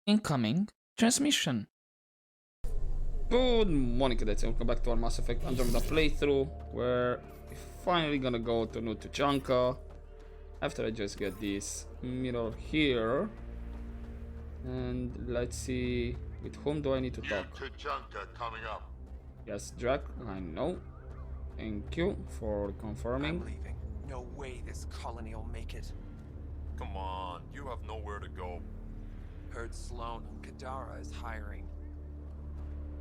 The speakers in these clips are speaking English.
Incoming transmission. Good morning, cadets, and welcome back to our Mass Effect Andromeda playthrough, where we're finally gonna go to New Tuchanka after I just get this mirror here. And let's see, with whom do I need to talk? Tuchanka coming up. Yes, Drac, I know. Thank you for confirming. I'm leaving. No way this colony will make it. Come on, you have nowhere to go. Heard Sloan on Kadara is hiring.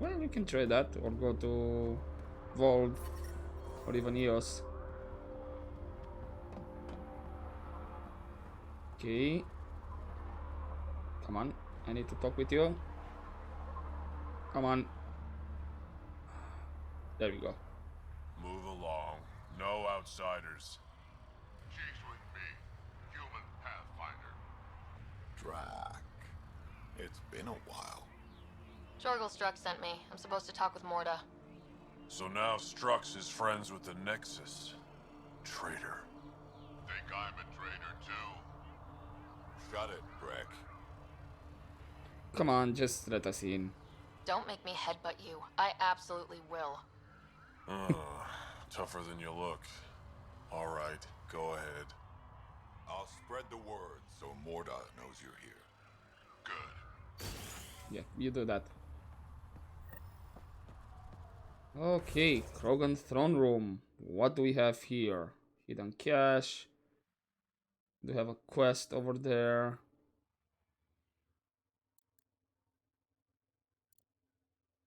Well, we can try that, or go to Vold, or even EOS. Okay. Come on, I need to talk with you. Come on. There we go. Move along. No outsiders. She's with me, human pathfinder. Drac, it's been a while. Jorgel Struck sent me. I'm supposed to talk with Morda. So now Strux is friends with the Nexus. Traitor. Think I'm a traitor too? Shut it, Breck. Come on, just let us in. Don't make me headbutt you. I absolutely will. Tougher than you look. Alright, go ahead. I'll spread the word so Morda knows you're here. Good. Yeah, you do that. Okay, Krogan throne room. What do we have here? Hidden cache. Do we have a quest over there?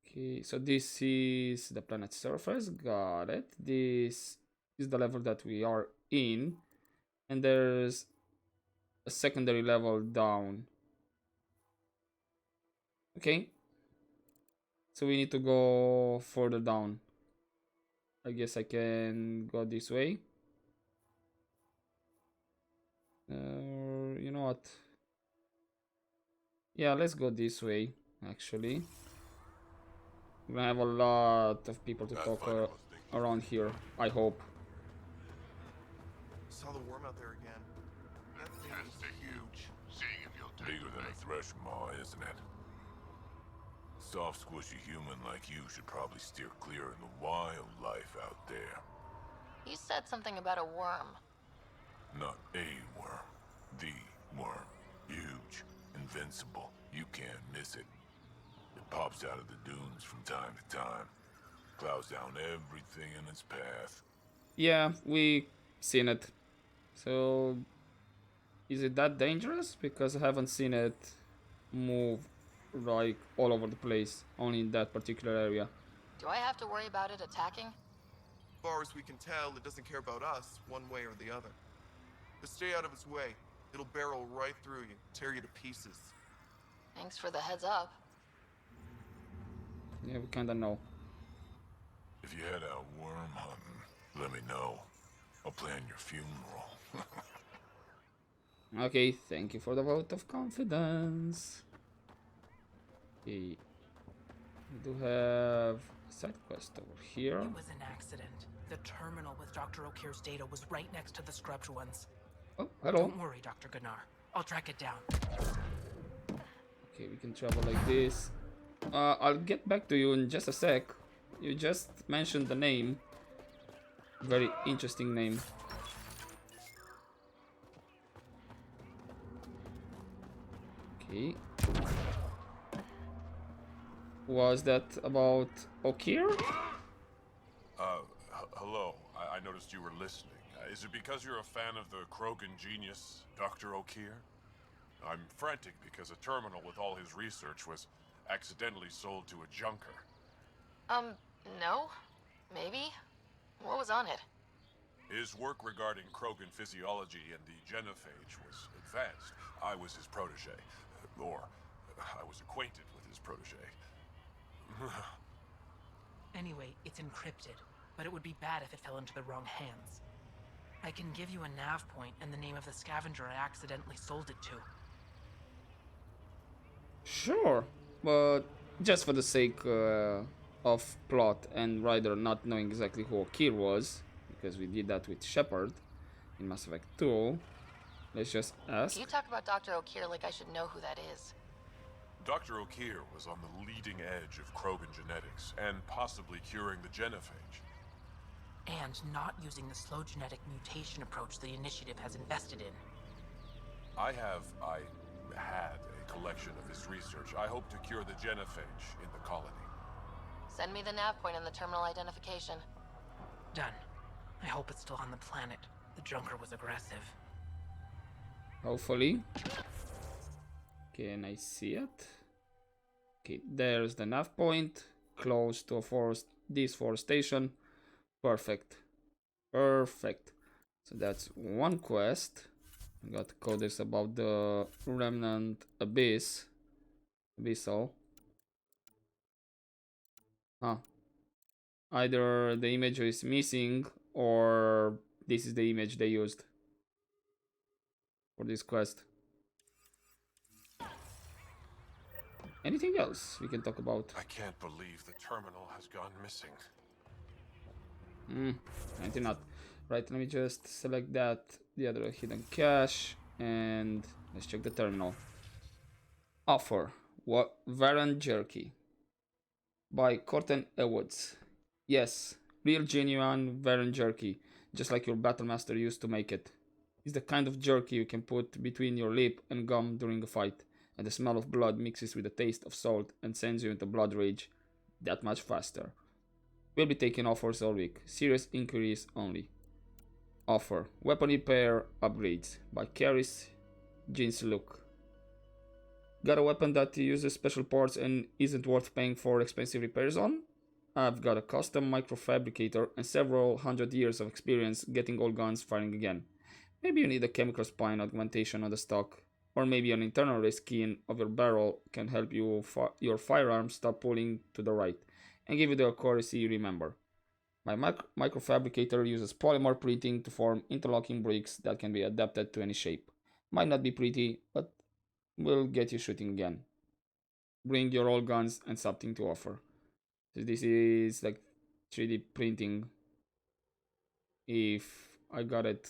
Okay, so this is the planet's surface. Got it. This is the level that we are in. And there's a secondary level down. Okay. So we need to go further down. I guess I can go this way. You know what? Yeah, let's go this way, actually. We're gonna have a lot of people to talk around here, I hope. Saw the worm out there again. That thing That's is the huge. Seeing if you'll take Bigger than a thresh maw, isn't it? Soft, squishy human like you should probably steer clear in the wildlife out there. You said something about a worm. Not a worm. The worm. Huge. Invincible. You can't miss it. It pops out of the dunes from time to time. Plows down everything in its path. Yeah, we seen it. So, is it that dangerous? Because I haven't seen it move like all over the place, only in that particular area. Do I have to worry about it attacking? As far as we can tell, it doesn't care about us, one way or the other. Just stay out of its way. It'll barrel right through you, tear you to pieces. Thanks for the heads up. Yeah, we kinda know. If you head out worm hunting, let me know. I'll plan your funeral. Okay, thank you for the vote of confidence. Okay. We do have a side quest over here. It was an accident. The terminal with Dr. O'Keefe's data was right next to the scrubbed ones. Oh, hello. Don't worry, Dr. Gunnar. I'll track it down. Okay, we can travel like this. I'll get back to you in just a sec. You just mentioned the name. Very interesting name. Okay. Was that about O'Keefe? Hello. I noticed you were listening. Is it because you're a fan of the Krogan genius, Dr. O'Keefe? I'm frantic because a terminal with all his research was accidentally sold to a junker. No? Maybe? What was on it? His work regarding Krogan physiology and the genophage was advanced. I was his protege. Or, I was acquainted with his protege. Anyway, it's encrypted, but it would be bad if it fell into the wrong hands. I can give you a nav point and the name of the scavenger I accidentally sold it to. Sure, but just for the sake of plot and Ryder not knowing exactly who O'Keefe was, because we did that with Shepard in Mass Effect 2, let's just ask. You talk about Dr. O'Keefe like I should know who that is. Dr. O'Keefe was on the leading edge of Krogan genetics and possibly curing the genophage. And not using the slow genetic mutation approach the Initiative has invested in. I had a collection of this research. I hope to cure the genophage in the colony. Send me the nav point and the terminal identification. Done. I hope it's still on the planet. The Junker was aggressive. Hopefully. Can I see it? Okay, there's the nav point. Close to this forest station. Perfect. Perfect. So that's one quest. I got codes about the remnant abyssal. Either the image is missing or this is the image they used for this quest. Anything else we can talk about? I can't believe the terminal has gone missing. I think not. Right, let me just select that, the other hidden cache, and let's check the terminal. Offer. What Varan Jerky by Corten Ewoods. Yes, real genuine Varan jerky, just like your battlemaster used to make it. It's the kind of jerky you can put between your lip and gum during a fight, and the smell of blood mixes with the taste of salt and sends you into blood rage that much faster. We'll be taking offers all week. Serious inquiries only. Offer. Weapon repair upgrades by Karis Jinsluk. Got a weapon that uses special parts and isn't worth paying for expensive repairs on? I've got a custom microfabricator and several hundred years of experience getting old guns firing again. Maybe you need a chemical spine augmentation on the stock, or maybe an internal reskin of your barrel can help your firearm stop pulling to the right and give you the accuracy you remember. My microfabricator uses polymer printing to form interlocking bricks that can be adapted to any shape. Might not be pretty, but will get you shooting again. Bring your old guns and something to offer. So this is like 3D printing, if I got it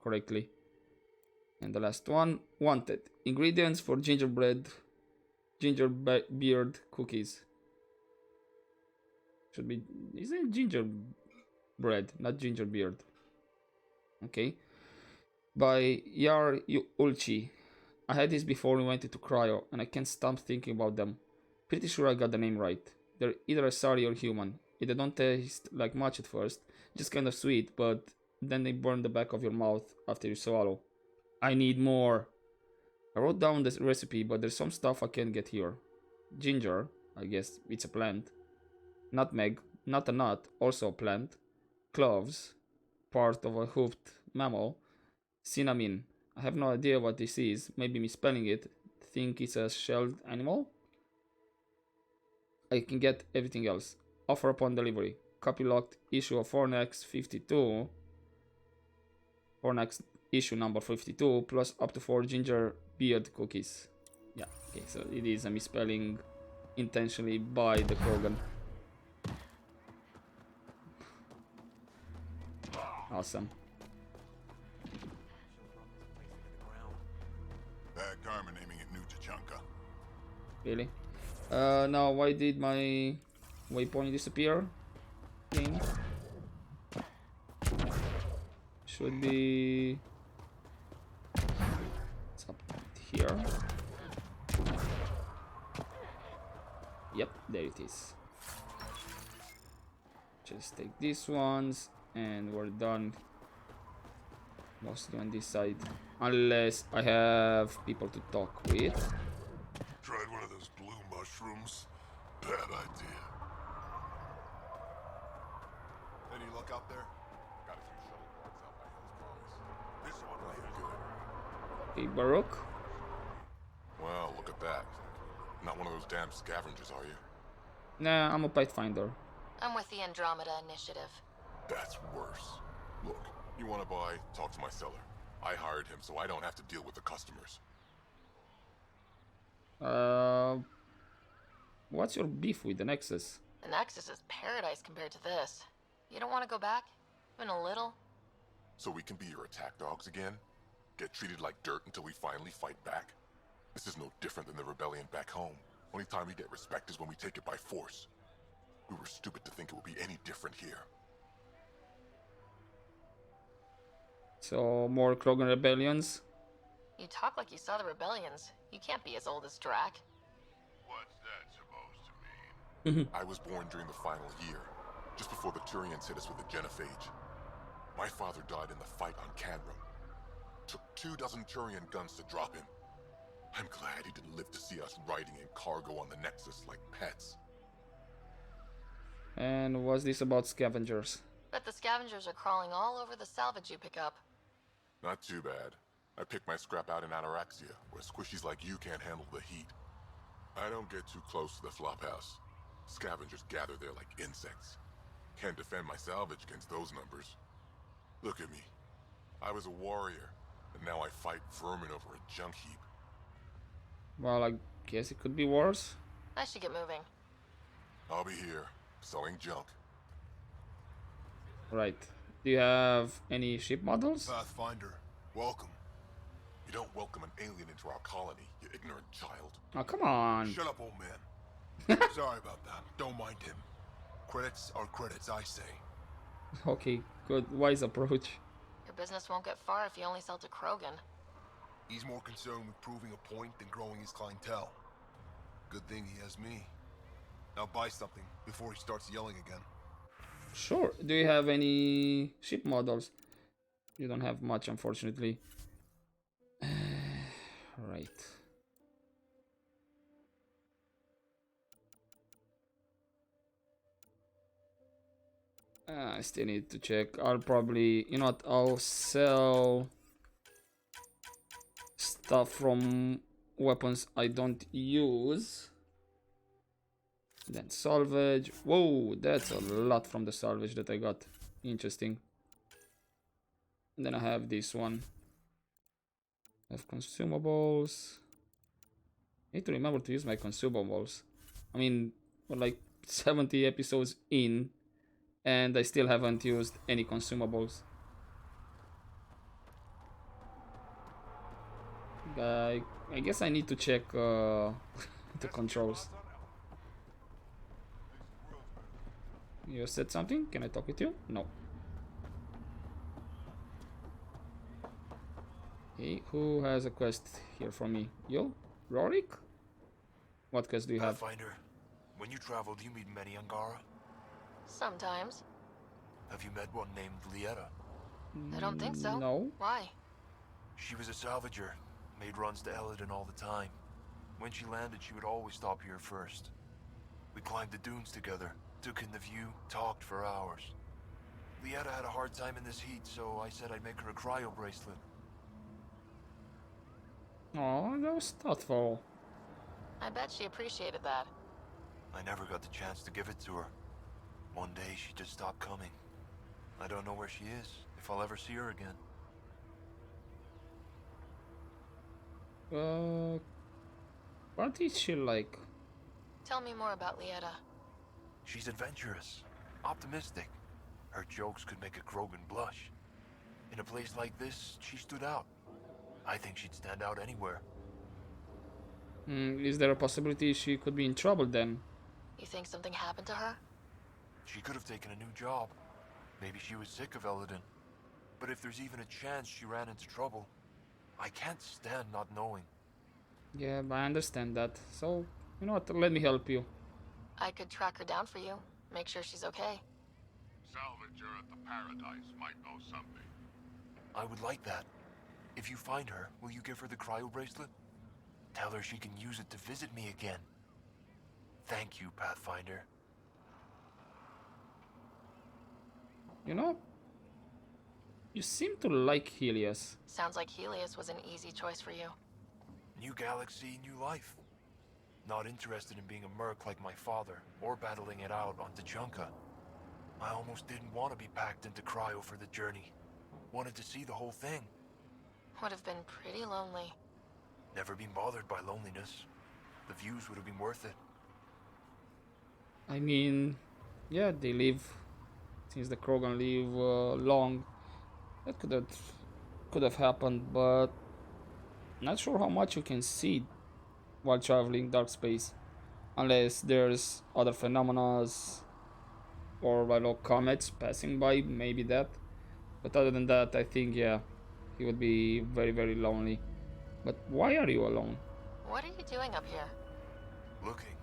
correctly. And the last one, wanted. Ingredients for gingerbread cookies. Should be, is it gingerbread, not gingerbeard. Okay. By Yar Ulchi. I had this before we went into cryo, and I can't stop thinking about them. Pretty sure I got the name right. They're either Asari or human. They don't taste like much at first, just kind of sweet, but then they burn the back of your mouth after you swallow. I need more. I wrote down this recipe, but there's some stuff I can't get here. Ginger, I guess it's a plant. Nutmeg, not a nut, also a plant. Cloves, part of a hoofed mammal. Cinnamon, I have no idea what this is, maybe misspelling it. Think it's a shelled animal? I can get everything else. Offer upon delivery. Copy locked issue of Fornax 52. Fornax issue number 52 plus up to 4 ginger beard cookies. Yeah, okay, so it is a misspelling intentionally by the Krogan. Awesome. Bad karma naming it New Tachanka. Really? Now why did my waypoint disappear? Thing. Should be... It's up here. Yep, there it is. Just take these ones and we're done. Mostly on this side. Unless I have people to talk with. Tried one of those blue mushrooms? Bad idea. Any luck out there? Got a few shuttle bugs out by Hill's Follies. This one right here. Okay, Baruch. Well, look at that. Not one of those damn scavengers, are you? Nah, I'm a Pathfinder. I'm with the Andromeda Initiative. That's worse. Look, you want to buy? Talk to my seller. I hired him so I don't have to deal with the customers. What's your beef with the Nexus? The Nexus is paradise compared to this. You don't want to go back? Even a little? So we can be your attack dogs again? Get treated like dirt until we finally fight back? This is no different than the rebellion back home. Only time we get respect is when we take it by force. We were stupid to think it would be any different here. So, more Krogan rebellions. You talk like you saw the rebellions. You can't be as old as Drac. What's that supposed to mean? I was born during the final year, just before the Turians hit us with the genophage. My father died in the fight on Canrum. Took 24 Turian guns to drop him. I'm glad he didn't live to see us riding in cargo on the Nexus like pets. And what's this about scavengers? Bet the scavengers are crawling all over the salvage you pick up. Not too bad. I picked my scrap out in Ataraxia, where squishies like you can't handle the heat. I don't get too close to the flophouse. Scavengers gather there like insects. Can't defend my salvage against those numbers. Look at me. I was a warrior, and now I fight vermin over a junk heap. Well, I guess it could be worse. I should get moving. I'll be here, selling junk. Right. Do you have any ship models? Pathfinder, welcome. You don't welcome an alien into our colony, you ignorant child. Oh, come on. Shut up, old man. Sorry about that. Don't mind him. Credits are credits, I say. Okay, good. Wise approach. Your business won't get far if you only sell to Krogan. He's more concerned with proving a point than growing his clientele. Good thing he has me. Now buy something before he starts yelling again. Sure. Do you have any ship models? You don't have much, unfortunately. Right. I still need to check. I'll probably, you know what, I'll sell stuff from weapons I don't use. Then salvage. Whoa, that's a lot from the salvage that I got. Interesting. And then I have this one. I have consumables. I need to remember to use my consumables. I mean, we're like 70 episodes in, and I still haven't used any consumables. I guess I need to check the controls. You said something? Can I talk with you? No. Hey, who has a quest here for me? You? Rorik? What quest do you have? Pathfinder, when you travel, do you meet many Angara? Sometimes. Have you met one named Lieta? I don't think so. No. Why? She was a salvager, made runs to Eladin all the time. When she landed, she would always stop here first. We climbed the dunes together, took in the view, talked for hours. Lieta had a hard time in this heat, so I said I'd make her a cryo bracelet. Oh, that was thoughtful. I bet she appreciated that. I never got the chance to give it to her. One day she just stopped coming. I don't know where she is, if I'll ever see her again. What is she like? Tell me more about Lieta. She's adventurous, optimistic. Her jokes could make a Krogan blush. In a place like this, she stood out. I think she'd stand out anywhere. Is there a possibility she could be in trouble then? You think something happened to her? She could have taken a new job. Maybe she was sick of Eladin. But if there's even a chance she ran into trouble, I can't stand not knowing. Yeah, I understand that. So, you know what, let me help you. I could track her down for you. Make sure she's okay. Salvager at the Paradise might know something. I would like that. If you find her, will you give her the cryo bracelet? Tell her she can use it to visit me again. Thank you, Pathfinder. You know, you seem to like Helios. Sounds like Helios was an easy choice for you. New galaxy, new life. Not interested in being a merc like my father, or battling it out on Tachanka. I almost didn't want to be packed into cryo for the journey. Wanted to see the whole thing. Would have been pretty lonely. Never been bothered by loneliness. The views would have been worth it. I mean, yeah, they live, since the Krogan live long. That could have happened, but not sure how much you can see while traveling dark space. Unless there's other phenomena or comets passing by, maybe that. But other than that, I think, yeah, he would be very, very lonely. But why are you alone? What are you doing up here? Looking.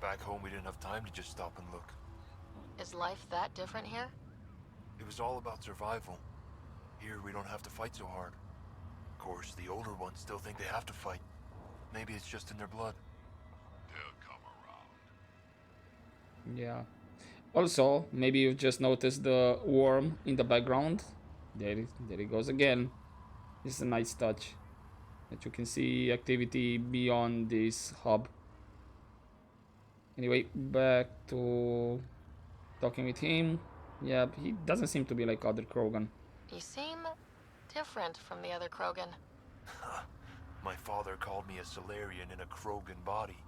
Back home, we didn't have time to just stop and look. Is life that different here? It was all about survival. Here, we don't have to fight so hard. Of course, the older ones still think they have to fight. Maybe it's just in their blood. They'll come around. Yeah. Also, maybe you've just noticed the worm in the background. There it goes again. This is a nice touch. That you can see activity beyond this hub. Anyway, back to talking with him. Yeah, he doesn't seem to be like other Krogan. You seem different from the other Krogan. My father called me a Solarian in a Krogan body.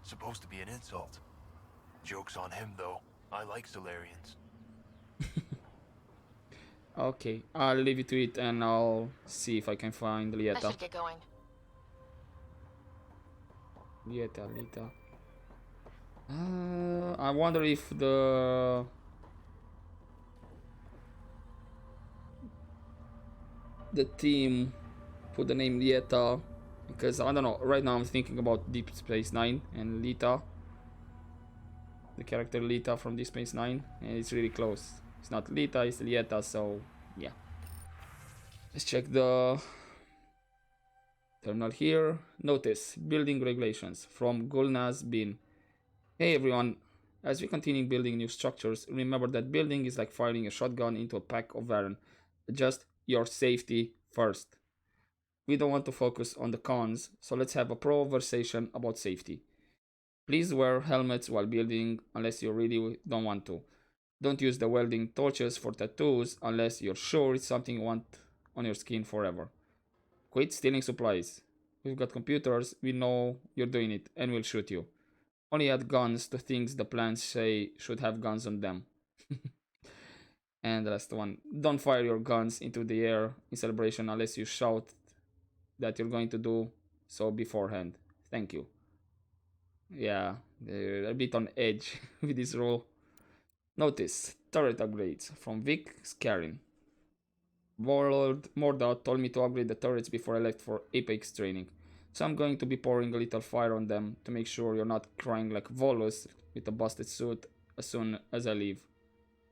Supposed to be an insult. Joke's on him, though. I like Solarians. Okay, I'll leave you to it and I'll see if I can find I Lieta. should get going. Lieta. I wonder if the team put the name Lieta because I don't know. Right now I'm thinking about Deep Space Nine and Lita, the character Lita from Deep Space Nine, and it's really close. It's not Lita, it's Lieta. So yeah, let's check the terminal here. Notice building regulations from Gulnaz Bin. Hey everyone, as we continue building new structures, remember that building is like firing a shotgun into a pack of Varen. Just your safety first. We don't want to focus on the cons, so let's have a conversation about safety. Please wear helmets while building unless you really don't want to. Don't use the welding torches for tattoos unless you're sure it's something you want on your skin forever. Quit stealing supplies. We've got computers, we know you're doing it, and we'll shoot you. Only add guns to things the plans say should have guns on them. And the last one. Don't fire your guns into the air in celebration unless you shout that you're going to do so beforehand. Thank you. Yeah, they're a bit on edge with this rule. Notice turret upgrades from Vic Scarin. Warlord Morda told me to upgrade the turrets before I left for Apex training, so I'm going to be pouring a little fire on them to make sure you're not crying like Volus with a busted suit as soon as I leave.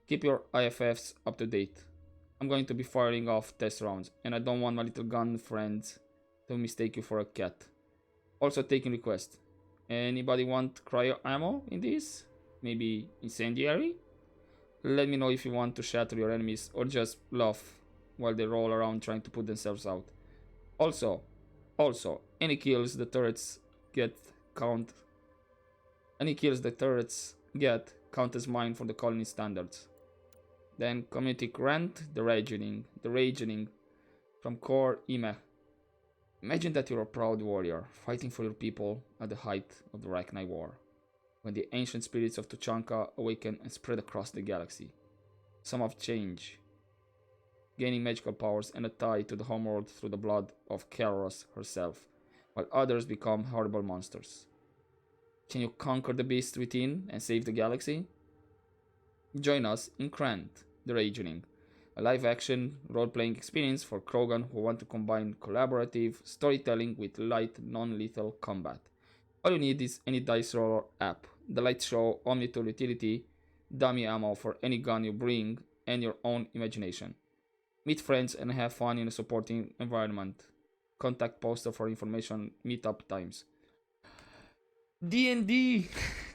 Keep your IFFs up to date. I'm going to be firing off test rounds, and I don't want my little gun friends to mistake you for a cat. Also taking requests. Anybody want cryo ammo in this? Maybe incendiary? Let me know if you want to shatter your enemies or just laugh while they roll around trying to put themselves out. Also, any kills the turrets get count as mine for the colony standards. Then community grant, the ragening from Core Ime. Imagine that you're a proud warrior fighting for your people at the height of the Rachni War, when the ancient spirits of Tuchanka awaken and spread across the galaxy. Some have changed, gaining magical powers and a tie to the homeworld through the blood of Karos herself, while others become horrible monsters. Can you conquer the beast within and save the galaxy? Join us in Krant, the Ragening, a live-action role-playing experience for Krogan who want to combine collaborative storytelling with light, non-lethal combat. All you need is any dice roller app, the light show Omnitool utility, dummy ammo for any gun you bring, and your own imagination. Meet friends and have fun in a supporting environment. Contact poster for information, meetup times. D&D!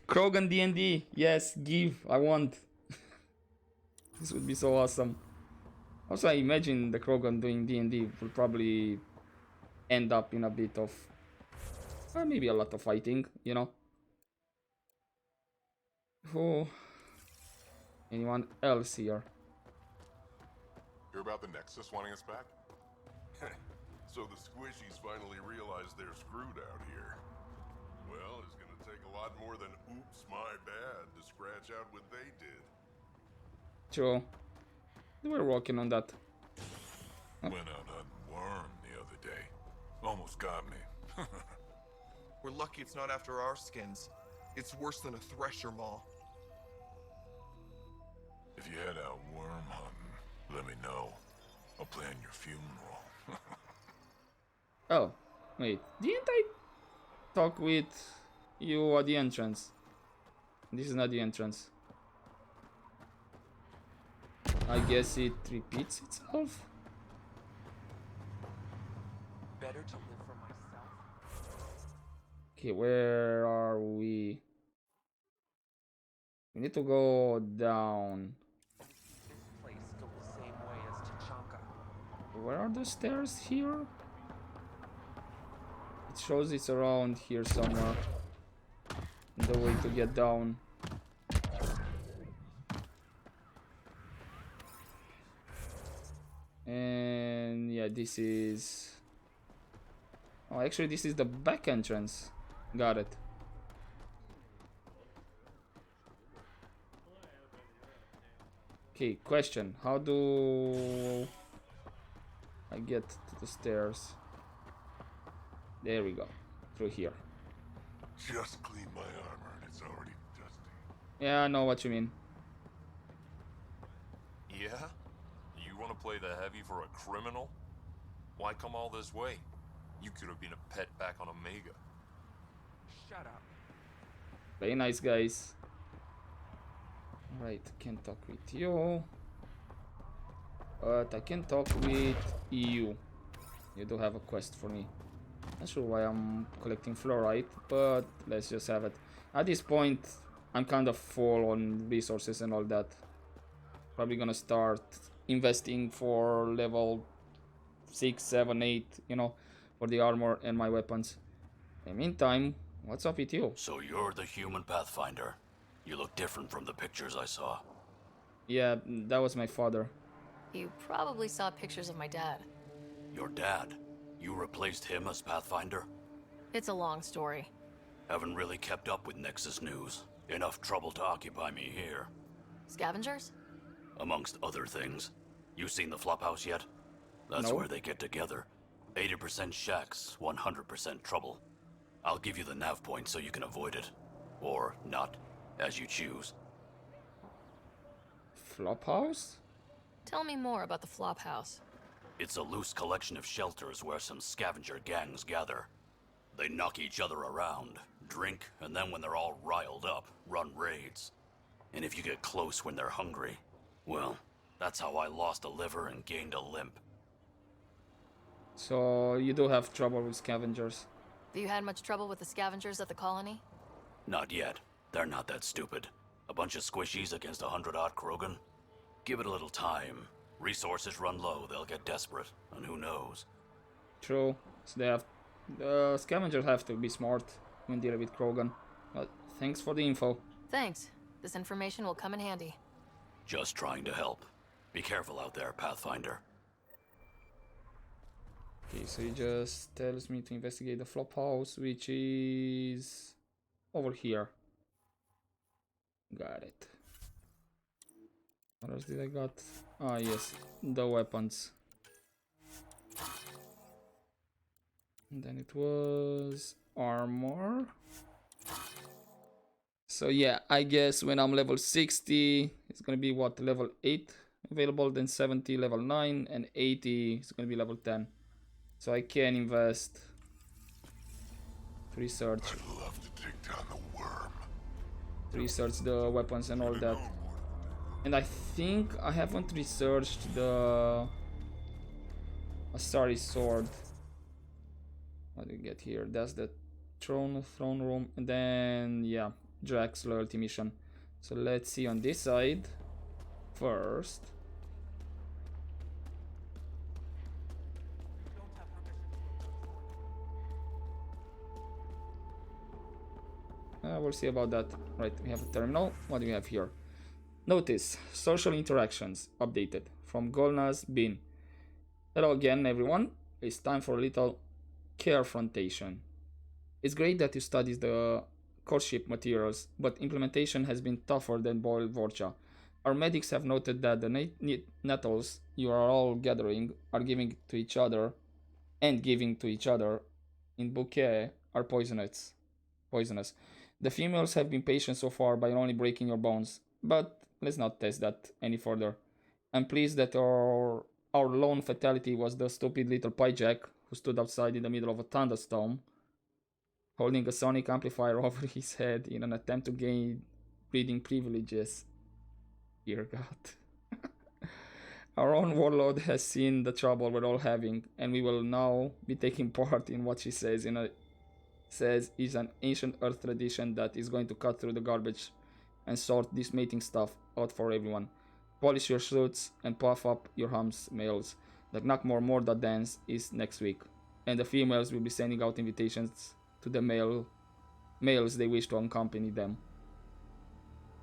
Krogan D&D! Yes, give, I want. This would be so awesome. Also, I imagine the Krogan doing D&D will probably end up in a bit of, or maybe a lot of fighting, you know? Who? Anyone else here? Hear about the Nexus wanting us back? So the squishies finally realized they're screwed out here. Well, it's gonna take a lot more than oops, my bad to scratch out what they did. True. They were working on that. Went out hunting worm the other day. Almost got me. We're lucky it's not after our skins. It's worse than a thresher maw. If you head out worm hunting, let me know. I'll plan your funeral. Oh, wait. Didn't I talk with you at the entrance? This is not the entrance. I guess it repeats itself. Better to live for myself. Okay, where are we? We need to go down. This place still the same way as Tachanka. Where are the stairs here? It shows it's around here somewhere. The way to get down. And yeah, this is... Oh, actually this is the back entrance. Got it. Okay, question. How do I get to the stairs? There we go. Through here. Just clean my armor and it's already dusty. Yeah, I know what you mean. Yeah? You want to play the heavy for a criminal? Why come all this way? You could have been a pet back on Omega. Shut up. Very nice, guys. Right, can't talk with you. But I can talk with you. You do have a quest for me. Not sure why I'm collecting fluorite, but let's just have it. At this point, I'm kind of full on resources and all that. Probably gonna start investing for level 6, 7, 8, you know, for the armor and my weapons. In the meantime, what's up with you? So you're the human Pathfinder. You look different from the pictures I saw. Yeah, that was my father. You probably saw pictures of my dad. Your dad? You replaced him as Pathfinder? It's a long story. Haven't really kept up with Nexus news. Enough trouble to occupy me here. Scavengers? Amongst other things. You seen the Flophouse yet? That's No. where they get together. 80% shacks, 100% trouble. I'll give you the nav point so you can avoid it. Or not, as you choose. Flophouse? Tell me more about the Flophouse. It's a loose collection of shelters where some scavenger gangs gather. They knock each other around, drink, and then when they're all riled up, run raids. And if you get close when they're hungry, well, that's how I lost a liver and gained a limp. So you do have trouble with scavengers. Have you had much trouble with the scavengers at the colony? Not yet. They're not that stupid. A bunch of squishies against 100-odd Krogan? Give it a little time. Resources run low, they'll get desperate, and who knows? True. So they have... The scavengers have to be smart when dealing with Krogan. But thanks for the info. Thanks. This information will come in handy. Just trying to help. Be careful out there, Pathfinder. Okay, so he just tells me to investigate the Flophouse, which is... over here. Got it. What else did I got? Ah, yes, the weapons. And then it was armor. So yeah, I guess when I'm level 60, it's gonna be what, level 8 available, then 70 level 9, and 80 is gonna be level 10. So I can invest to research. I'd love to take down the worm. To research the weapons and all that. And I think I haven't researched the Asari sword. What do we get here? That's the throne room, and then yeah, Drax loyalty mission. So let's see on this side first. We'll see about that. Right, we have a terminal. What do we have here? Notice, social interactions updated from Golna's Bin. Hello again, everyone. It's time for a little carefrontation. It's great that you studied the courtship materials, but implementation has been tougher than boiled vorcha. Our medics have noted that the nettles you are all gathering are giving to each other and giving to each other in bouquet are poisonous. Poisonous. The females have been patient so far by only breaking your bones, but let's not test that any further. I'm pleased that our lone fatality was the stupid little pyjack who stood outside in the middle of a thunderstorm, holding a sonic amplifier over his head in an attempt to gain breeding privileges. Dear God. Our own warlord has seen the trouble we're all having, and we will now be taking part in what she says is an ancient Earth tradition that is going to cut through the garbage and sort this mating stuff out for everyone. Polish your suits and puff up your hams, males. The Knackmore Morda dance is next week, and the females will be sending out invitations to the males they wish to accompany them.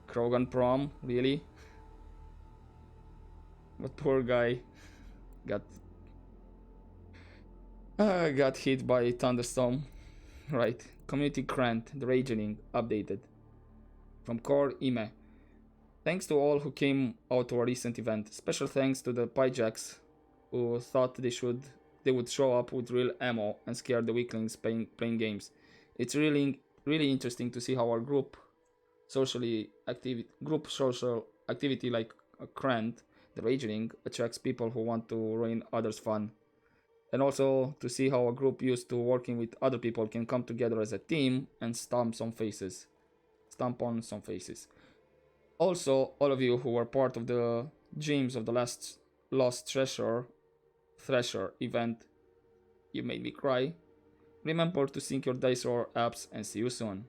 Krogan prom, really? But poor guy got hit by a thunderstorm. Right. Community Grant, the Raging, updated. From Core Ime. Thanks to all who came out to our recent event. Special thanks to the Pyjacks who thought they would show up with real ammo and scare the weaklings playing games. It's really interesting to see how our group social activity like a Grant, the Raging, attracts people who want to ruin others' fun. And also to see how a group used to working with other people can come together as a team and stomp on some faces. Also, all of you who were part of the dreams of the last Lost Thresher event, you made me cry. Remember to sync your dice roll apps and see you soon.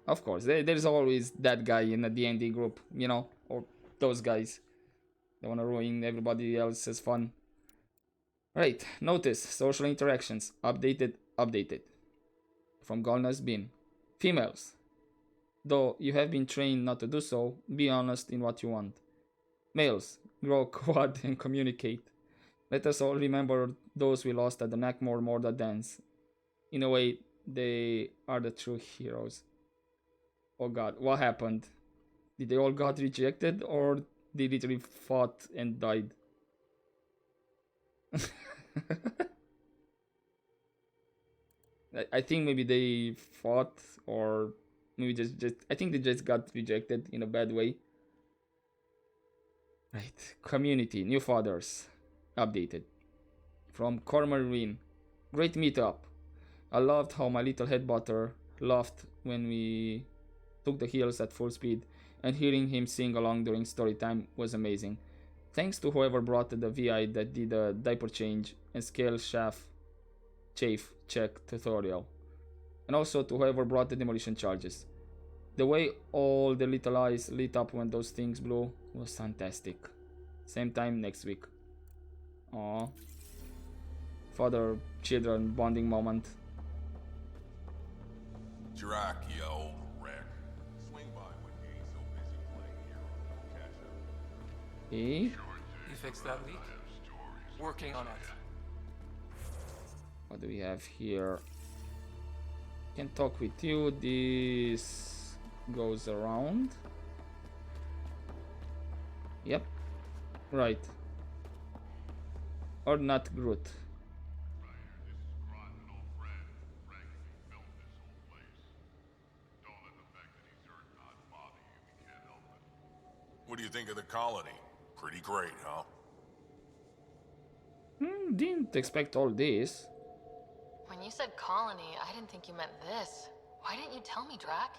Of course, there's always that guy in a D&D group, you know, or those guys. They wanna ruin everybody else's fun. Right, notice, social interactions, updated. From Golna's Bin. Females. Though you have been trained not to do so, be honest in what you want. Males, grow quad and communicate. Let us all remember those we lost at the Knackmore Morda dance. In a way, they are the true heroes. Oh god, what happened? Did they all got rejected or they literally fought and died? I think maybe they fought or maybe just I think they just got rejected in a bad way. Right, community, new fathers, updated. From Cormarine, great meetup. I loved how my little head butter laughed when we took the hills at full speed, and hearing him sing along during story time was amazing. Thanks to whoever brought the VI that did a diaper change and scale chafe check tutorial. And also to whoever brought the demolition charges. The way all the little eyes lit up when those things blew was fantastic. Same time next week. Aww. Father-children bonding moment. Drac, you old wreck. Swing by when you ain't so busy playing hero. Catch up. Hey? You fixed that leak? Working on it. What do we have here? Can talk with you. This goes around. Yep. Right. Or not Groot. What do you think of the colony? Pretty great, huh? Didn't expect all this. When you said colony, I didn't think you meant this. Why didn't you tell me, Drac?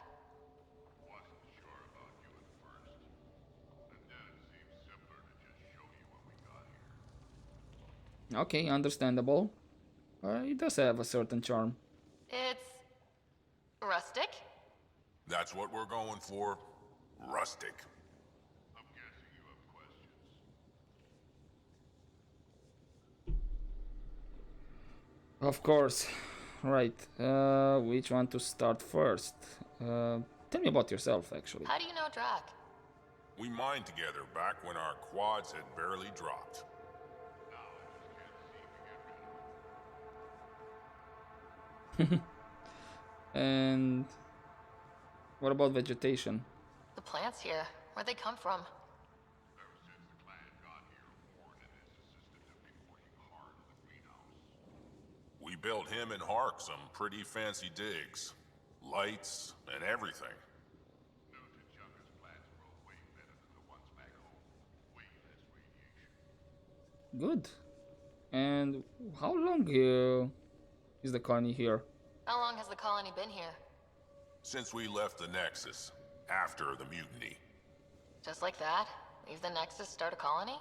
Wasn't sure about you at first. And then it seemed simpler to just show you when we got here. Okay, understandable. It does have a certain charm. It's rustic? That's what we're going for. Rustic. I'm guessing you have questions. Of course. Right. Which one to start first? Tell me about yourself, actually. How do you know Drac? We mined together back when our quads had barely dropped. And what about vegetation? The plants here, where'd they come from? Ever since the clan got here, Ward and his assistant have been working hard on the greenhouse. We We built him and Hark some pretty fancy digs. Lights and everything. Good. And how long is the colony here? How long has the colony been here? Since we left the Nexus, after the mutiny. Just like that? Leave the Nexus, start a colony?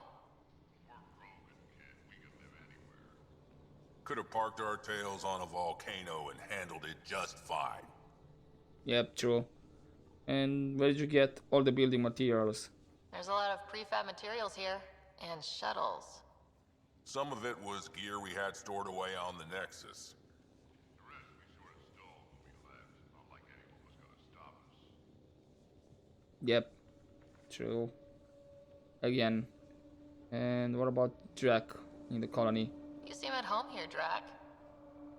Could have parked our tails on a volcano and handled it just fine. Yep, true. And where did you get all the building materials? There's a lot of prefab materials here. And shuttles. Some of it was gear we had stored away on the Nexus. Yep, true. Again. And what about Drac in the colony? You seem at home here, Drac.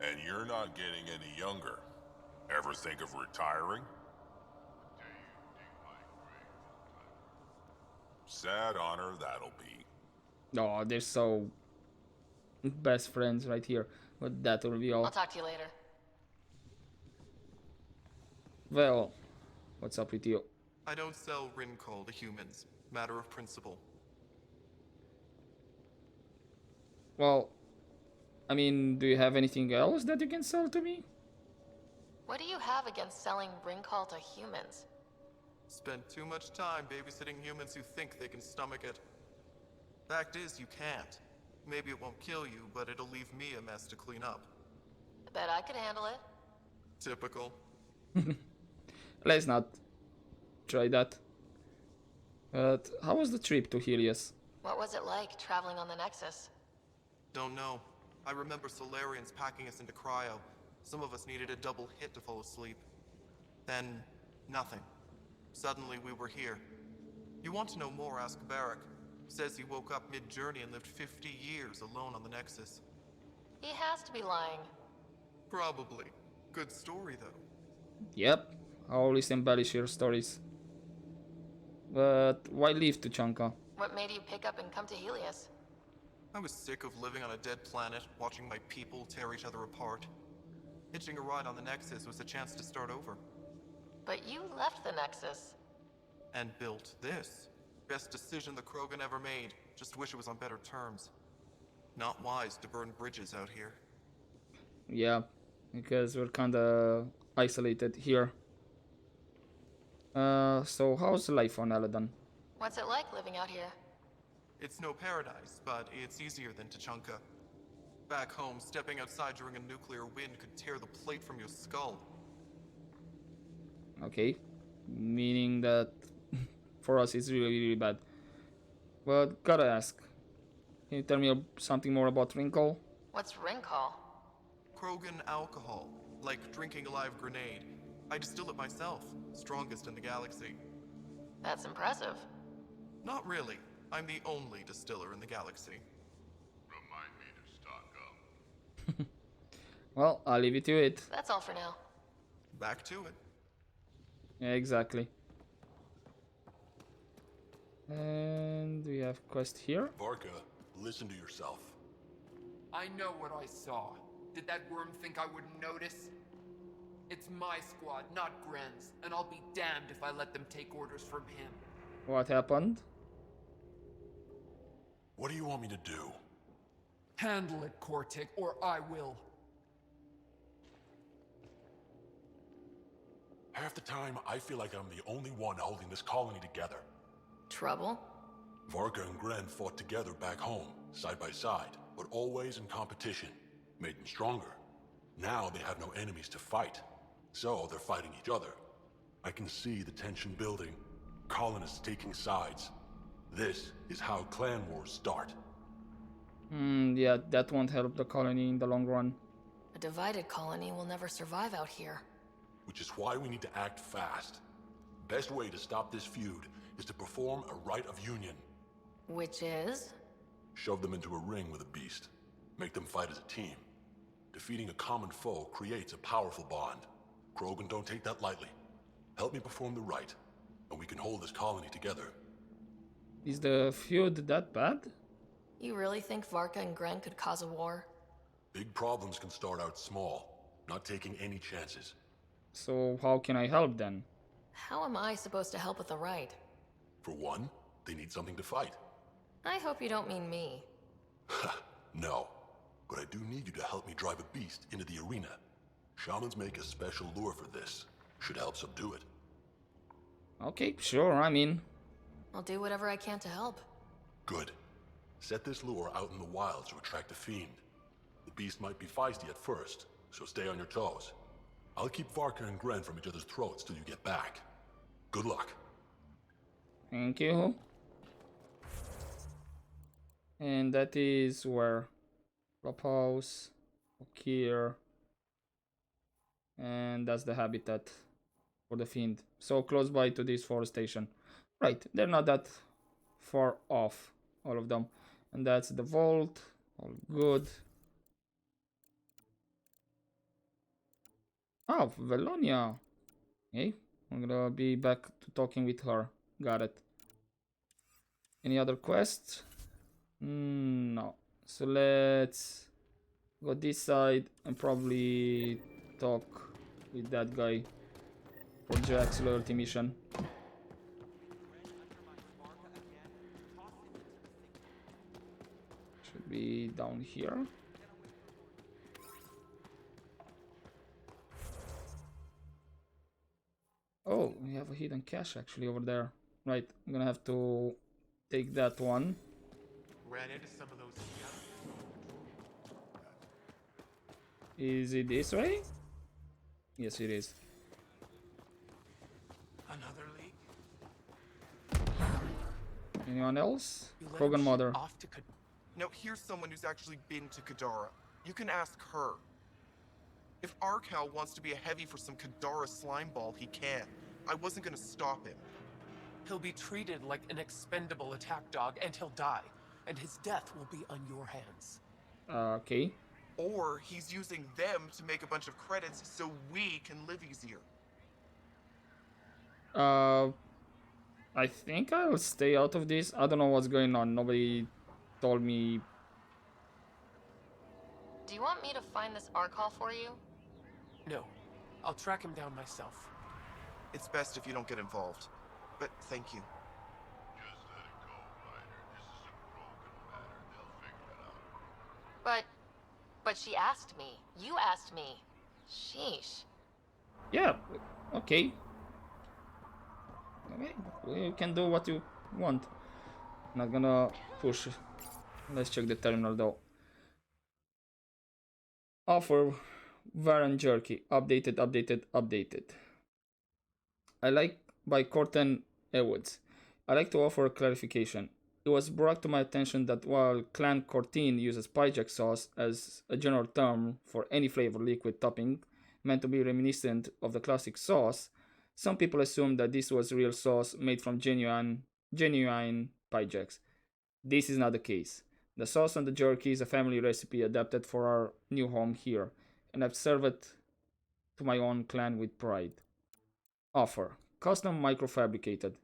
And you're not getting any younger. Ever think of retiring? Sad honor that'll be. Oh, they're so best friends right here. But that will be all. I'll talk to you later. Well, what's up with you? I don't sell Rincol to humans. Matter of principle. Well, I mean, do you have anything else that you can sell to me? What do you have against selling Rincol to humans? Spend too much time babysitting humans who think they can stomach it. Fact is, you can't. Maybe it won't kill you, but it'll leave me a mess to clean up. I bet I could handle it. Typical. Let's not try that. But how was the trip to Helios? What was it like traveling on the Nexus? Don't know. I remember Solarians packing us into cryo. Some of us needed a double hit to fall asleep. Then, nothing. Suddenly we were here. You want to know more, ask Barrack. Says he woke up mid-journey and lived 50 years alone on the Nexus. He has to be lying. Probably. Good story, though. Yep, I always embellish your stories. But why leave Tuchanka? What made you pick up and come to Helios? I was sick of living on a dead planet, watching my people tear each other apart. Hitching a ride on the Nexus was a chance to start over. But you left the Nexus. And built this. Best decision the Krogan ever made. Just wish it was on better terms. Not wise to burn bridges out here. Yeah, because we're kinda isolated here. So how's life on Eladon? What's it like living out here? It's no paradise, but it's easier than Tuchanka. Back home, stepping outside during a nuclear wind could tear the plate from your skull. Okay, meaning that for us it's really, really bad. But gotta ask, can you tell me something more about Rincol? What's Rincol? Krogan alcohol, like drinking a live grenade. I distill it myself, strongest in the galaxy. That's impressive. Not really. I'm the only distiller in the galaxy. Remind me to stock up. Well, I'll leave you to it. That's all for now. Back to it. Yeah, exactly. And we have quest here. Varka, listen to yourself. I know what I saw. Did that worm think I wouldn't notice? It's my squad, not Gren's, and I'll be damned if I let them take orders from him. What happened? What do you want me to do? Handle it, Kortik, or I will. Half the time, I feel like I'm the only one holding this colony together. Trouble? Varka and Gren fought together back home, side by side, but always in competition. Made them stronger. Now they have no enemies to fight, so they're fighting each other. I can see the tension building, colonists taking sides. This is how clan wars start. Yeah, that won't help the colony in the long run. A divided colony will never survive out here. Which is why we need to act fast. Best way to stop this feud is to perform a rite of union. Which is? Shove them into a ring with a beast. Make them fight as a team. Defeating a common foe creates a powerful bond. Krogan don't take that lightly. Help me perform the rite, and we can hold this colony together. Is the feud that bad? You really think Varka and Gren could cause a war? Big problems can start out small, not taking any chances. So how can I help then? How am I supposed to help with the right? For one, they need something to fight. I hope you don't mean me. No, but I do need you to help me drive a beast into the arena. Shamans make a special lure for this. Should help subdue it. Okay, sure, I'm in. I'll do whatever I can to help. Good. Set this lure out in the wilds to attract the fiend. The beast might be feisty at first, so stay on your toes. I'll keep Varka and Gren from each other's throats till you get back. Good luck. Thank you. And that is where? Clubhouse, here. And that's the habitat for the fiend. So close by to this forestation. Right, they're not that far off, all of them. And that's the vault, all good. Oh, Velonia. Okay, I'm gonna be back to talking with her. Got it. Any other quests? No. So let's go this side and probably talk with that guy for Jack's loyalty mission. Should be down here. Oh, we have a hidden cache actually over there. Right, I'm gonna have to take that one. Ran into some of those. Is it this way? Yes, it is. Another leak? Anyone else? You let Krogan him mother. shoot off to Now, here's someone who's actually been to Kadara. You can ask her. If Arcal wants to be a heavy for some Kadara slime ball, he can. I wasn't gonna stop him. He'll be treated like an expendable attack dog and he'll die. And his death will be on your hands. Okay. Or he's using them to make a bunch of credits so we can live easier. I think I'll stay out of this. I don't know what's going on. Nobody told me. Do you want me to find this Arcall for you? No, I'll track him down myself. It's best if you don't get involved. But thank you. Just let it go, Ryder. This is a Krogan matter. They'll figure it out. But she asked me. You asked me. Sheesh. Yeah, okay. Okay, you can do what you want. Not gonna push. Let's check the terminal though. Offer Varan Jerky. Updated, updated, updated. I like by Corten Edwards. I like to offer a clarification. It was brought to my attention that while Clan Cortin uses Pyjack sauce as a general term for any flavor liquid topping meant to be reminiscent of the classic sauce, some people assume that this was real sauce made from genuine Pyjacks. This is not the case. The sauce on the jerky is a family recipe adapted for our new home here, and I've served it to my own clan with pride. Offer. Custom microfabricator.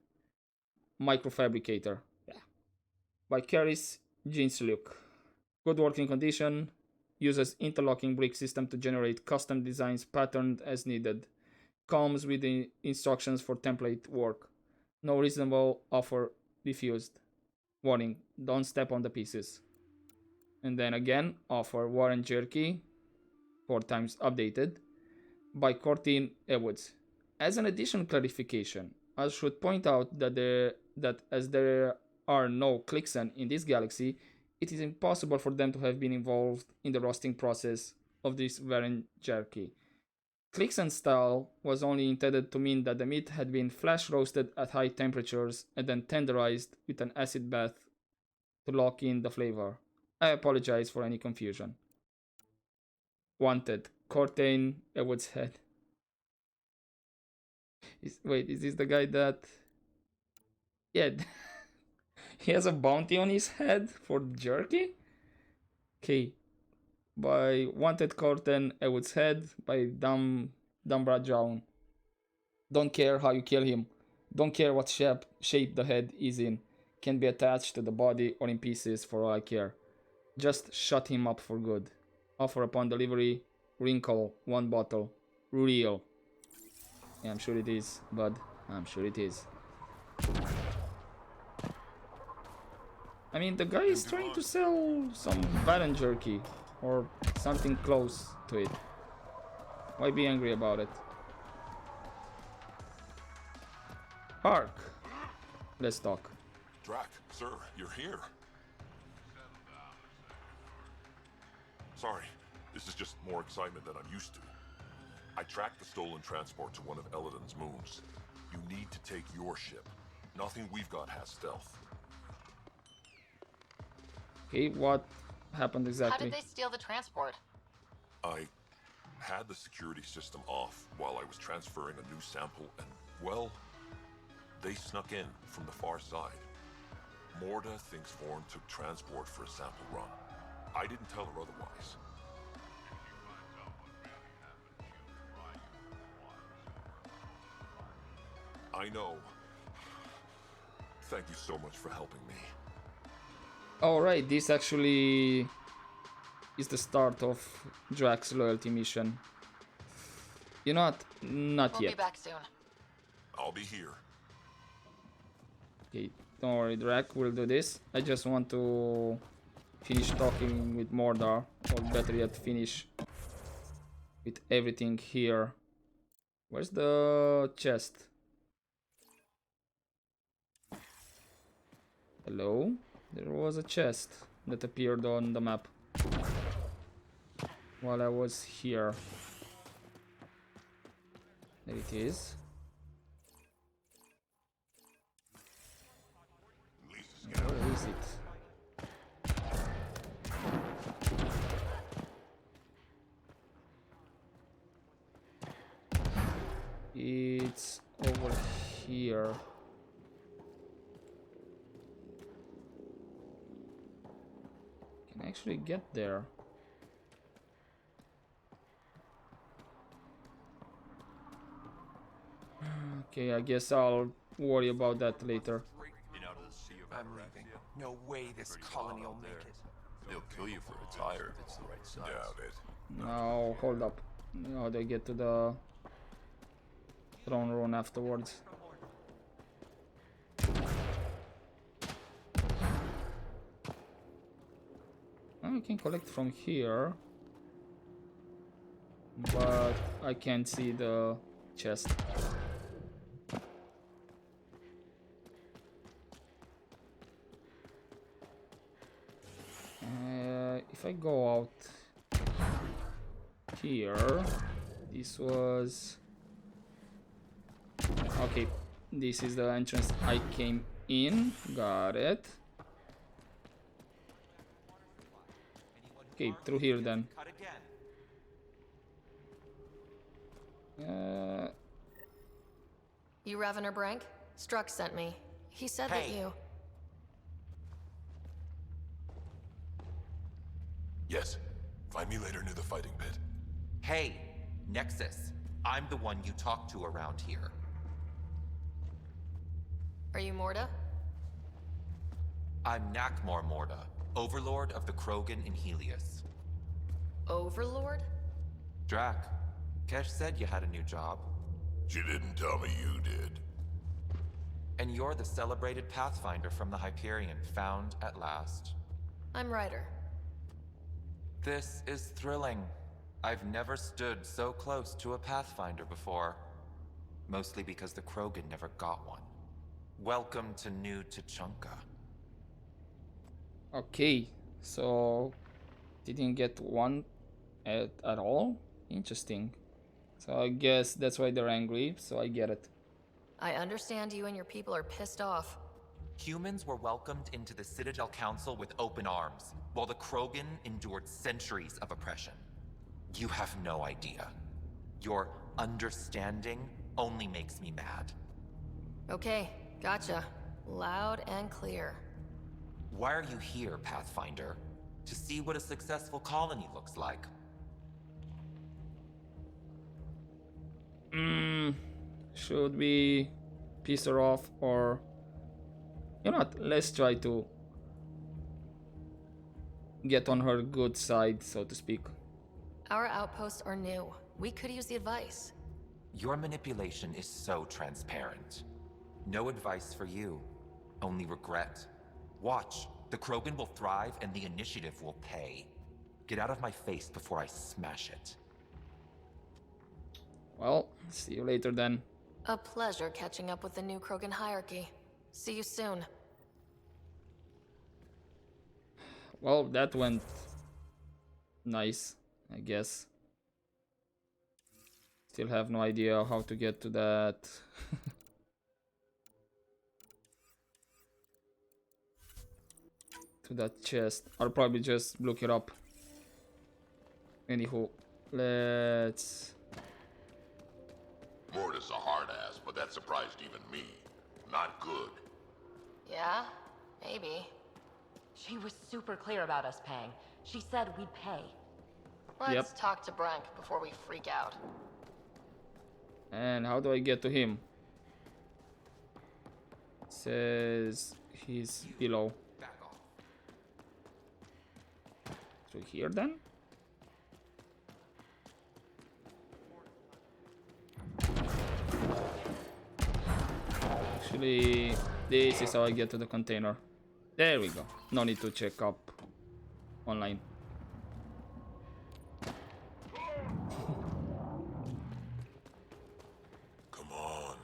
Yeah. By Caris Jeansluk. Good working condition. Uses interlocking brick system to generate custom designs patterned as needed. Comes with the instructions for template work. No reasonable offer refused. Warning, don't step on the pieces. And then again, offer Warren Jerky, 4 times updated, by Cortin Edwards. As an additional clarification, I should point out that as there are no Clixen in this galaxy, it is impossible for them to have been involved in the roasting process of this Warren Jerky. Clixen style was only intended to mean that the meat had been flash roasted at high temperatures and then tenderized with an acid bath to lock in the flavor. I apologize for any confusion. Wanted. Cortain Edwards head. Wait, is this the guy that... Yeah, he has a bounty on his head for jerky? Okay. By Wanted Cortain Edwards head by Dumbra Jown. Don't care how you kill him. Don't care what shape the head is in. Can be attached to the body or in pieces for all I care. Just shut him up for good. Offer upon delivery. Wrinkle. 1 bottle. Real. Yeah, I'm sure it is, bud. I'm sure it is. I mean, the guy is trying to sell some Baron jerky or something close to it. Why be angry about it? Park. Let's talk. Drac, sir, you're here. Sorry, this is just more excitement than I'm used to. I tracked the stolen transport to one of Elodin's moons. You need to take your ship. Nothing we've got has stealth. Okay, what happened How exactly? did they steal the transport? I had the security system off while I was transferring a new sample and, well, they snuck in from the far side. Morda thinks Vorn took transport for a sample run. I didn't tell her otherwise. I know. Thank you so much for helping me. Alright, this actually is the start of Drac's loyalty mission. You know what? Not We'll yet. be back soon. I'll be here. Okay, don't worry, Drac, we'll do this. I just want to finish talking with Mordar, or better yet, finish with everything here. Where's the chest? Hello? There was a chest that appeared on the map while I was here. There it is. Where is it? It's over here. Can I actually get there? Okay, I guess I'll worry about that later. I'm leaving. No way this colony will make it. They'll kill you for a tire if it's the right size. Doubt it. Now, hold up. How do I get to the throne room afterwards? I can collect from here, but I can't see the chest. If I go out here, this was... Okay, this is the entrance I came in, got it. Okay, through here then. You Revener Brank? Struck sent me. He said that you... Yes. Find me later near the fighting pit. Hey, Nexus. I'm the one you talk to around here. Are you Morda? I'm Nakmor Morda, Overlord of the Krogan in Helios. Overlord? Drac, Kesh said you had a new job. She didn't tell me you did. And you're the celebrated Pathfinder from the Hyperion, found at last. I'm Ryder. This is thrilling. I've never stood so close to a Pathfinder before. Mostly because the Krogan never got one. Welcome to New Tuchanka. Okay, so didn't get one at all? Interesting. So I guess that's why they're angry, so I get it. I understand you and your people are pissed off. Humans were welcomed into the Citadel Council with open arms, while the Krogan endured centuries of oppression. You have no idea. Your understanding only makes me mad. Okay, gotcha. Loud and clear. Why are you here, Pathfinder? To see what a successful colony looks like. Should we piss her off or... You know what, let's try to get on her good side, so to speak. Our outposts are new. We could use the advice. Your manipulation is so transparent. No advice for you, only regret. Watch, the Krogan will thrive and the initiative will pay. Get out of my face before I smash it. Well, see you later then. A pleasure catching up with the new Krogan hierarchy. See you soon. Well, that went nice, I guess. Still have no idea how to get to that. To that chest. I'll probably just look it up. Anywho, let's... Mortis a hard ass, but that surprised even me. Not good. Yeah? Maybe. She was super clear about us paying. She said we'd pay. Let's talk to Brank before we freak out. And how do I get to him? Says he's below. Through here then? Actually, this is how I get to the container. There we go. No need to check up online. Come on.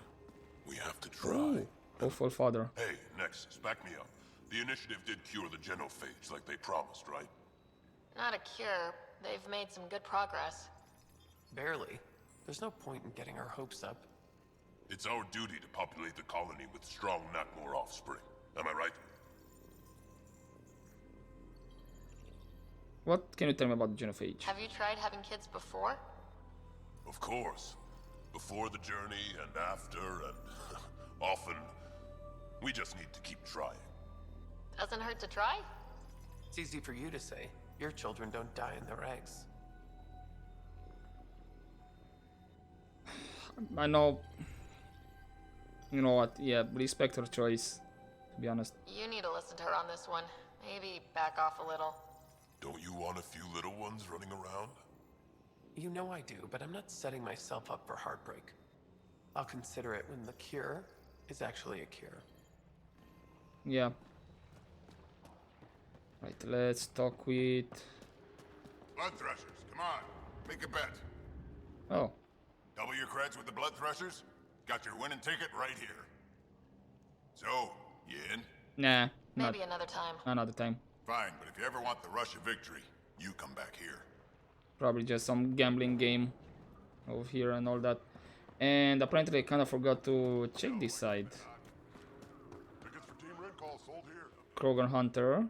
We have to try. Awful father. Hey, Nexus, back me up. The initiative did cure the genophage like they promised, right? Not a cure. They've made some good progress. Barely. There's no point in getting our hopes up. It's our duty to populate the colony with strong Nakmor offspring. Am I right? What can you tell me about the genophage? Have you tried having kids before? Of course. Before the journey and after and often. We just need to keep trying. Doesn't hurt to try? It's easy for you to say. Your children don't die in their eggs. I know. You know what? Yeah, respect her choice, to be honest. You need to listen to her on this one. Maybe back off a little. Don't you want a few little ones running around? You know I do, but I'm not setting myself up for heartbreak. I'll consider it when the cure is actually a cure. Yeah. Right, let's talk with... Blood Threshers, come on. Make a bet. Oh. Double your creds with the Blood Threshers? Got your winning ticket right here. So, you in? Nah. Maybe another time. Another time. Fine, but if you ever want the rush of victory, you come back here. Probably just some gambling game over here and all that. And apparently I kind of forgot to check this side. Tickets for Team Red Call sold here. Krogan Hunter.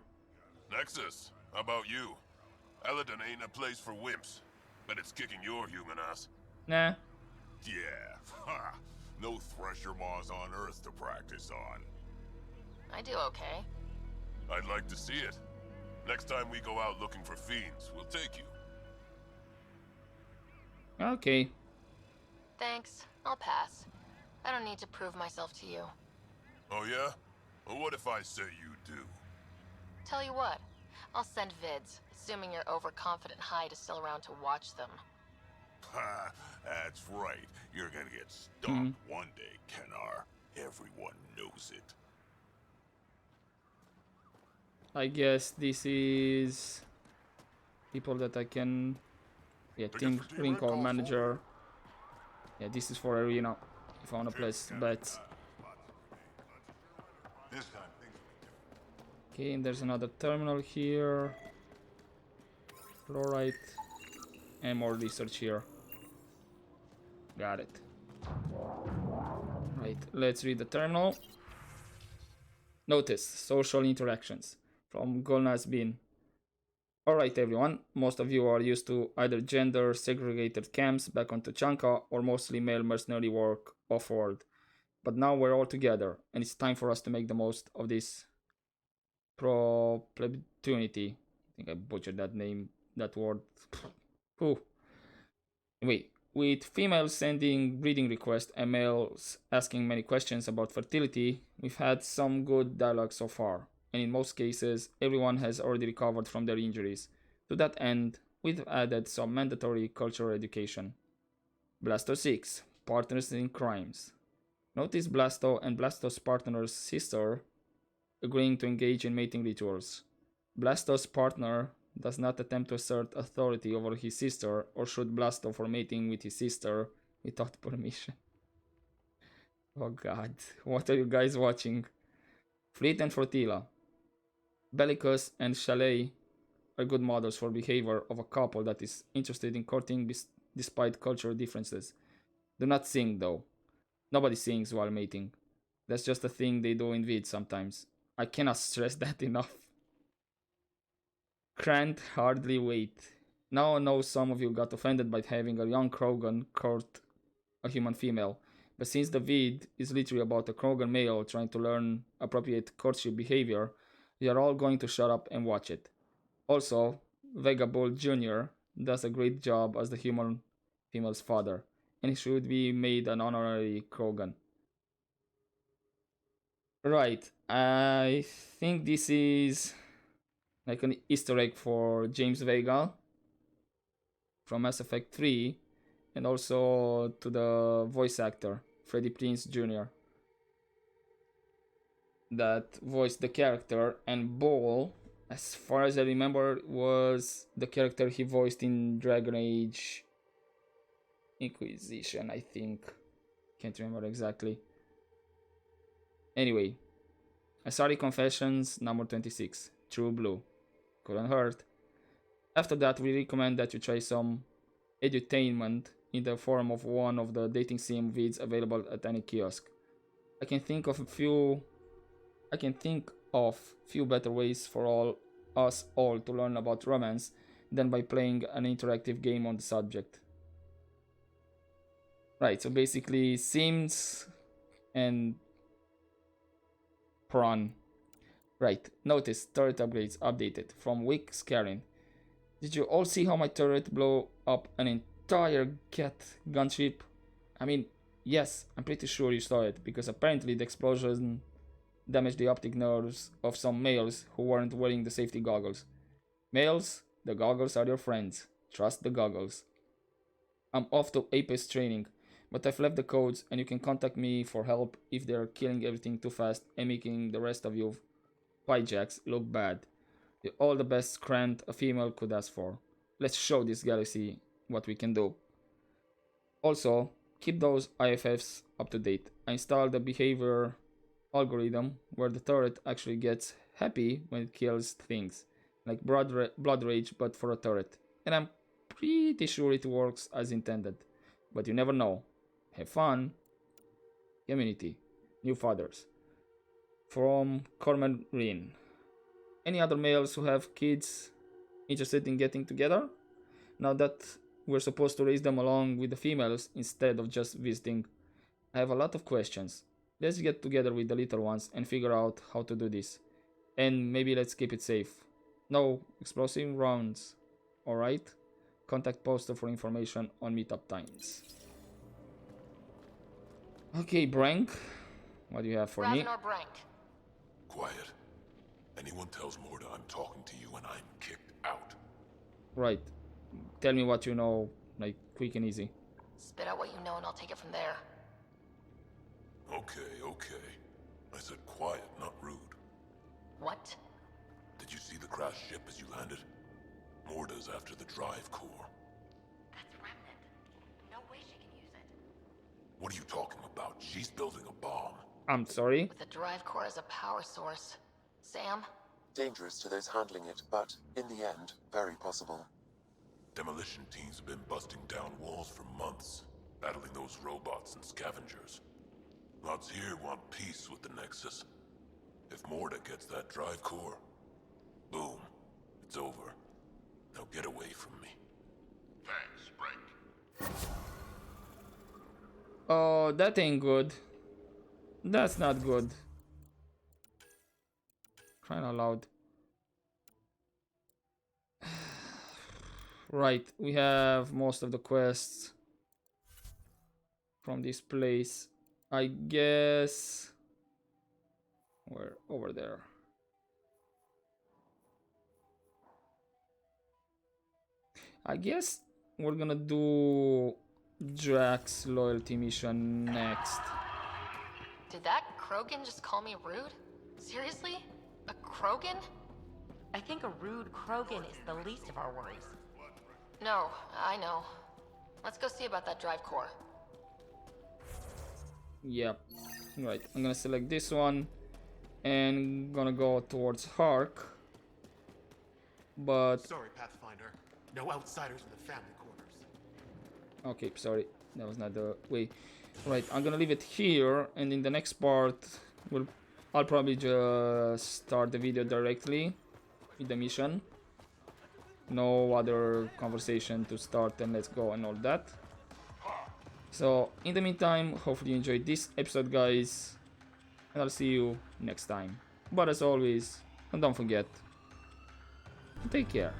Nexus, how about you? Eladon ain't a place for wimps, but it's kicking your human ass. Nah. Yeah, ha! No Thresher Maws on Earth to practice on. I do okay. I'd like to see it. Next time we go out looking for fiends, we'll take you. Okay. Thanks. I'll pass. I don't need to prove myself to you. Oh yeah? Well, what if I say you do? Tell you what, I'll send vids, assuming your overconfident Hyde is still around to watch them. Ha! That's right. You're gonna get stomped one day, Kenar. Everyone knows it. I guess this is people that I can... Yeah, team Recall Manager. Yeah, this is for Arena. If I wanna place bets. Okay, and there's another terminal here. Fluorite. And more research here. Got it. Right, let's read the terminal. Notice, social interactions. From Golnaz Bin. Alright everyone, most of you are used to either gender segregated camps back on Tuchanka or mostly male mercenary work off-world. But now we're all together, and it's time for us to make the most of this opportunity. I think I butchered that name, that word. Whew. Wait, with females sending breeding requests and males asking many questions about fertility, we've had some good dialogue so far. And in most cases, everyone has already recovered from their injuries. To that end, We've added some mandatory cultural education. Blasto 6. Partners in crimes. Notice Blasto and Blasto's partner's sister agreeing to engage in mating rituals. Blasto's partner does not attempt to assert authority over his sister or shoot Blasto for mating with his sister without permission. Oh god, what are you guys watching? Fleet and Flotilla. Bellicus and Chalet are good models for behavior of a couple that is interested in courting despite cultural differences. Do not sing though. Nobody sings while mating. That's just a thing they do in vid sometimes. I cannot stress that enough. Can't hardly wait. Now I know some of you got offended by having a young Krogan court a human female, but since the vid is literally about a Krogan male trying to learn appropriate courtship behavior, we are all going to shut up and watch it. Also, Vega Bull Jr. does a great job as the human female's father, and he should be made an honorary Krogan. Right, I think this is like an Easter egg for James Vega from Mass Effect 3, and also to the voice actor, Freddie Prinze Jr. that voiced the character, and Bull, as far as I remember, was the character he voiced in Dragon Age Inquisition, I think. Can't remember exactly. Anyway, Asari Confessions number 26, True Blue. Couldn't hurt. After that, we recommend that you try some edutainment in the form of one of the dating sim vids available at any kiosk. I can think of few better ways for us all to learn about romance than by playing an interactive game on the subject. Right, so basically Sims and Prawn. Right, notice turret upgrades updated from Wick Scarin. Did you all see how my turret blew up an entire cat gunship? I mean, yes, I'm pretty sure you saw it, because apparently the explosion damaged the optic nerves of some males who weren't wearing the safety goggles. Males, the goggles are your friends. Trust the goggles. I'm off to Apex training, but I've left the codes and you can contact me for help if they're killing everything too fast and making the rest of you pijacks look bad. You're all the best Scrant a female could ask for. Let's show this galaxy what we can do. Also, keep those IFFs up to date. I installed the behavior algorithm where the turret actually gets happy when it kills things, like blood rage but for a turret. And I'm pretty sure it works as intended. But you never know. Have fun. Community. New fathers. From Corman Rin. Any other males who have kids interested in getting together? Now that we're supposed to raise them along with the females instead of just visiting, I have a lot of questions. Let's get together with the little ones and figure out how to do this. And maybe let's keep it safe. No explosive rounds. Alright? Contact poster for information on meetup times. Okay, Brank. What do you have for me? Raven or Brank? Quiet. Anyone tells Morda I'm talking to you and I'm kicked out. Right. Tell me what you know, like quick and easy. Spit out what you know and I'll take it from there. Okay. I said quiet, not rude. What? Did you see the crashed ship as you landed? Morda's after the drive core. That's Remnant. No way she can use it. What are you talking about? She's building a bomb. I'm sorry? With the drive core as a power source. Sam? Dangerous to those handling it, but in the end, very possible. Demolition teams have been busting down walls for months, battling those robots and scavengers. Lots here want peace with the Nexus. If Morda gets that drive core, boom, it's over. Now get away from me. Thanks, Frank. Oh, that ain't good. That's not good. Crying out loud. Right, we have most of the quests from this place. I guess we're over there. I guess we're gonna do Drax loyalty mission next. Did that Krogan just call me rude? Seriously? A Krogan? I think a rude Krogan is the least of our worries. No, I know. Let's go see about that drive core. Yep. Right, I'm gonna select this one and gonna go towards Hark. But sorry, Pathfinder. No outsiders in the family quarters. okay, sorry, that was not the way. Right, I'm gonna leave it here, and in the next part, I'll probably just start the video directly with the mission. No other conversation to start and let's go and all that. So, in the meantime, hopefully you enjoyed this episode, guys, and I'll see you next time. But as always, and don't forget, take care.